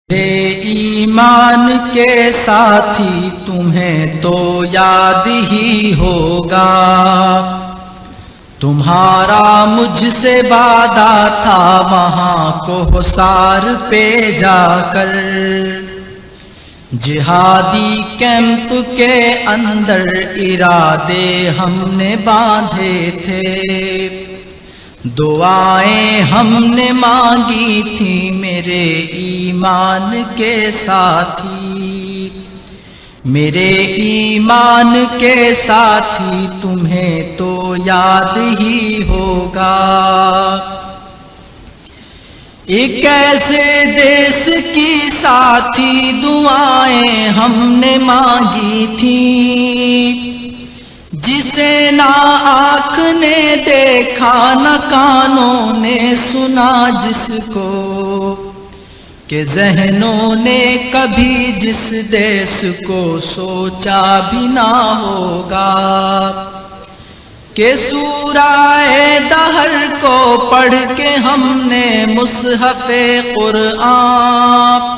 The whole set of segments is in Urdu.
میرے ایمان کے ساتھی تمہیں تو یاد ہی ہوگا، تمہارا مجھ سے وعدہ تھا وہاں کوہسار پہ جا کر، جہادی کیمپ کے اندر ارادے ہم نے باندھے تھے، دعائیں ہم نے مانگی تھی میرے ایمان کے ساتھی، میرے ایمان کے ساتھی تمہیں تو یاد ہی ہوگا۔ ایک ایسے دیس کی ساتھی دعائیں ہم نے مانگی تھی، جسے نہ آنکھ نے دیکھا نہ کانوں نے سنا، جس کو کہ ذہنوں نے کبھی جس دیس کو سوچا بھی نہ ہوگا، کہ سورہ دہر کو پڑھ کے ہم نے مصحف قرآن،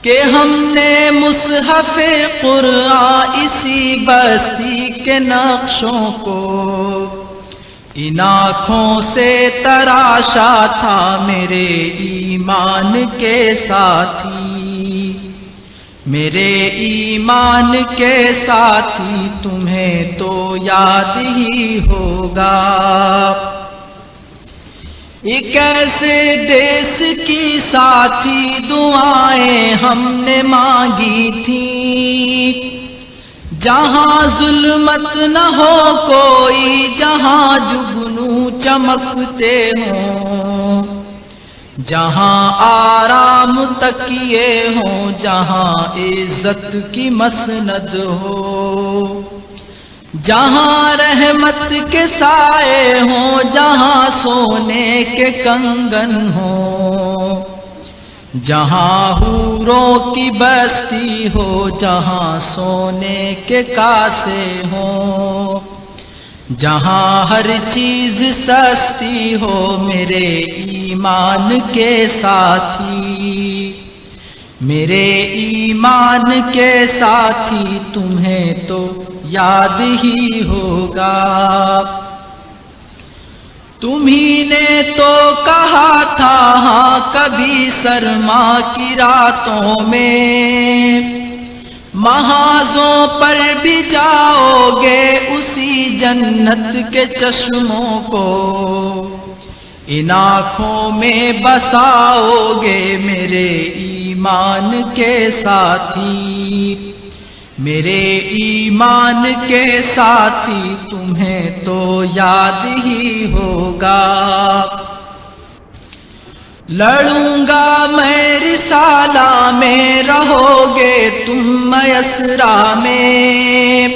کہ ہم نے مصحف قرآن اسی بستی کے نقشوں کو ان آنکھوں سے تراشا تھا میرے ایمان کے ساتھی، میرے ایمان کے ساتھی تمہیں تو یاد ہی ہوگا۔ ایک ایسے دیس کی ساتھی دعائیں ہم نے مانگی تھی، جہاں ظلمت نہ ہو کوئی، جہاں جگنو چمکتے ہوں، جہاں آرام تکیے ہوں، جہاں عزت کی مسند ہو، جہاں رحمت کے سائے ہوں، جہاں سونے کے کنگن ہوں، جہاں حوروں کی بستی ہو، جہاں سونے کے کاسے ہوں، جہاں ہر چیز سستی ہو، میرے ایمان کے ساتھی، میرے ایمان کے ساتھی تمہیں تو یاد ہی ہوگا۔ تمہیں نے تو کہا تھا ہاں کبھی سرما کی راتوں میں، محاذوں پر بھی جاؤ گے اسی جنت کے چشموں کو، ان آنکھوں میں بساؤ گے میرے ایمان کے ساتھی، میرے ایمان کے ساتھی تمہیں تو یاد ہی ہوگا۔ لڑوں گا میں رسالہ میں، رہو گے تم میسرا میں،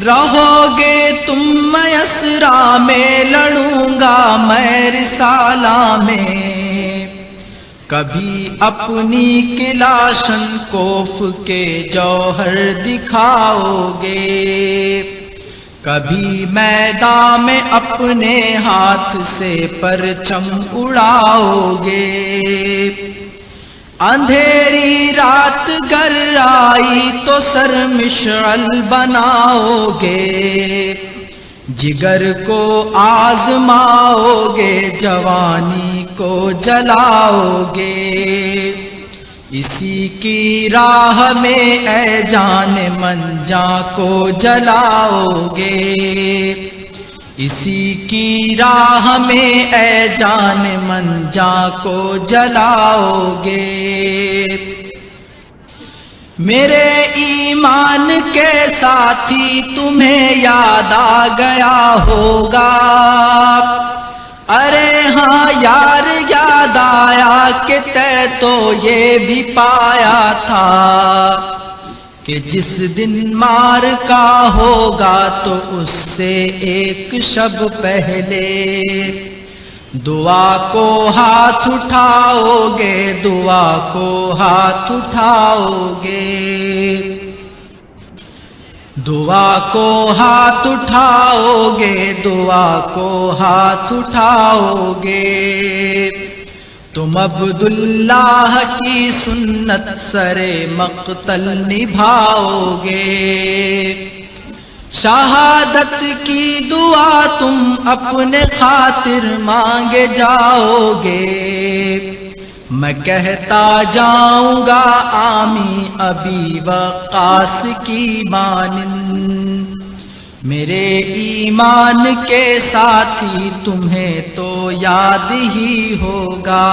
رہو گے تم میسرا میں، لڑوں گا میں رسالہ میں، کبھی اپنی کلاشن کوف کے جوہر دکھاؤ گے، کبھی میدان میں اپنے ہاتھ سے پرچم اڑاؤ گے، اندھیری رات گر آئی تو سر مشعل بناؤ گے، جگر کو آزماؤ گے، جوانی کو جلاؤ گے، اسی کی راہ میں اے جان من جاں کو جلاؤ گے، اسی کی راہ میں اے جان من جاں کو جلاؤ گے۔ میرے ایمان کے ساتھی تمہیں یاد آ گیا ہوگا، ارے ہاں یار یاد آیا کہ تے تو یہ بھی پایا تھا، کہ جس دن مار کا ہوگا تو اس سے ایک شب پہلے دعا کو ہاتھ اٹھاؤ گے، دعا کو ہاتھ اٹھاؤ گے، دعا کو ہاتھ اٹھاؤ گے، دعا کو ہاتھ اٹھاؤ گے، تم عبداللہ کی سنت سر مقتل نبھاؤ گے، شہادت کی دعا تم اپنے خاطر مانگے جاؤ گے۔ میں کہتا جاؤں گا آمین ابی وقاص کی مانند، میرے ایمان کے ساتھی تمہیں تو یاد ہی ہوگا۔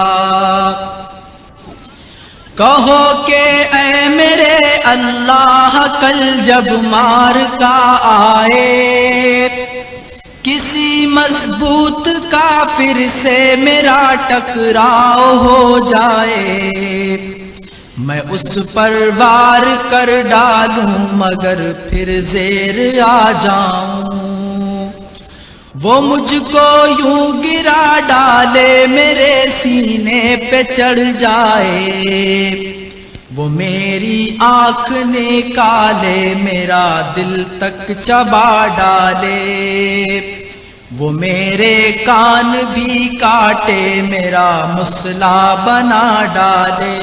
کہو کہ اے میرے اللہ کل جب مار کا آئے، کسی مضبوط کافر سے میرا ٹکراؤ ہو جائے، میں اس پر وار کر ڈالوں مگر پھر زیر آ جاؤں، وہ مجھ کو یوں گرا ڈالے میرے سینے پہ چڑھ جائے، وہ میری آنکھ نکالے میرا دل تک چبا ڈالے، وہ میرے کان بھی کاٹے میرا مسلح بنا ڈالے،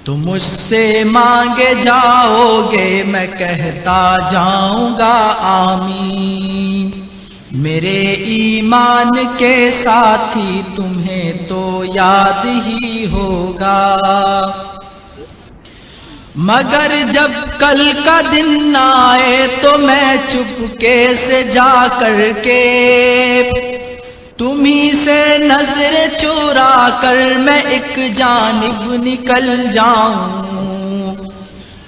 تم مجھ سے مانگے جاؤ گے میں کہتا جاؤں گا آمین، میرے ایمان کے ساتھی تمہیں تو یاد ہی ہوگا۔ مگر جب کل کا دن آئے تو میں چپکے سے جا کر کے تمہیں سے نظر چورا کر میں ایک جانب نکل جاؤں،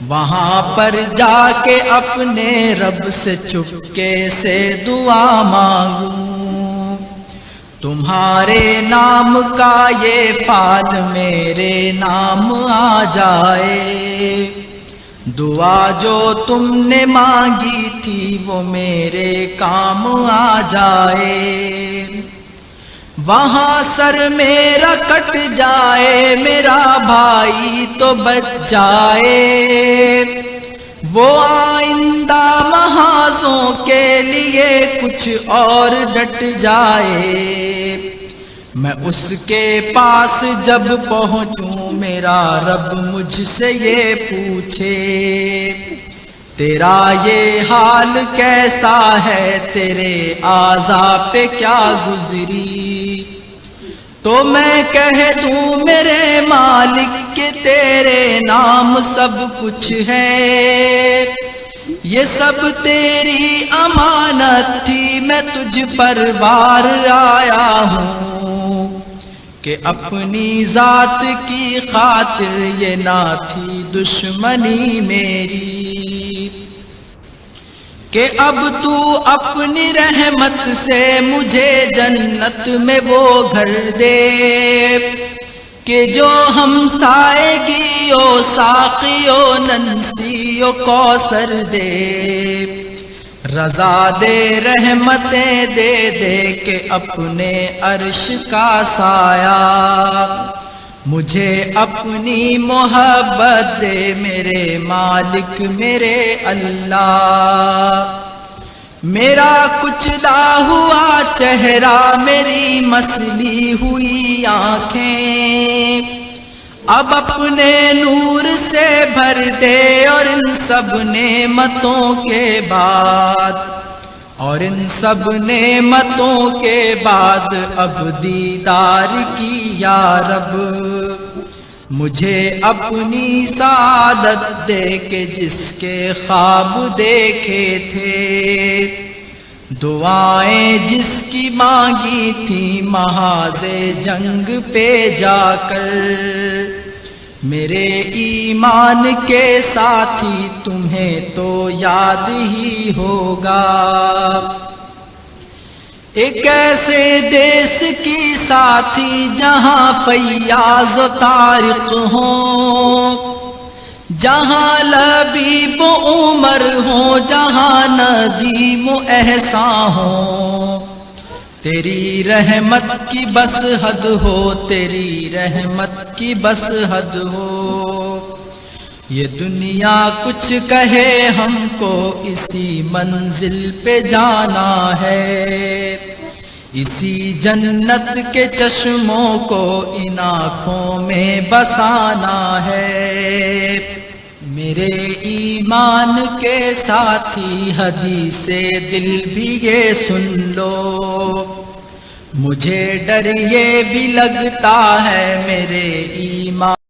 وہاں پر جا کے اپنے رب سے چپکے سے دعا مانگوں، تمہارے نام کا یہ فال میرے نام آ جائے، دعا جو تم نے مانگی تھی وہ میرے کام آ جائے، وہاں سر میرا کٹ جائے میرا بھائی تو بچ جائے، وہ آئندہ محاذوں کے لیے کچھ اور ڈٹ جائے، میں اس کے پاس جب پہنچوں میرا رب مجھ سے یہ پوچھے، تیرا یہ حال کیسا ہے، تیرے اعضاء پہ کیا گزری، تو میں کہہ دوں میرے مالک کہ تیرے نام سب کچھ ہے، یہ سب تیری امانت تھی، میں تجھ پر بار آیا ہوں، کہ اپنی ذات کی خاطر یہ نہ تھی دشمنی میری، کہ اب تو اپنی رحمت سے مجھے جنت میں وہ گھر دے، کہ جو ہمسائیگیوں ساقیوں ننسیوں کوثر دے، رضا دے رحمتیں دے دے کہ اپنے عرش کا سایہ، مجھے اپنی محبت دے میرے مالک میرے اللہ، میرا کچلا ہوا چہرہ میری مسلی ہوئی آنکھیں اب اپنے نور سے بھر دے، اور ان سب نعمتوں کے بعد اب دیدار کی یا رب مجھے اپنی سعادت دے، کہ جس کے خواب دیکھے تھے، دعائیں جس کی مانگی تھی محاذ جنگ پہ جا کر، میرے ایمان کے ساتھی تمہیں تو یاد ہی ہوگا۔ ایک ایسے دیس کی ساتھی جہاں فیاض و طارق ہوں، جہاں لبیب و عمر ہوں، جہاں ندیم و احسان ہوں، تیری رحمت کی بس حد ہو، تیری رحمت کی بس حد ہو، یہ دنیا کچھ کہے ہم کو اسی منزل پہ جانا ہے، اسی جنت کے چشموں کو ان آنکھوں میں بسانا ہے۔ میرے ایمان کے ساتھی حدیث دل بھی یہ سن لو، مجھے ڈر یہ بھی لگتا ہے میرے ایمان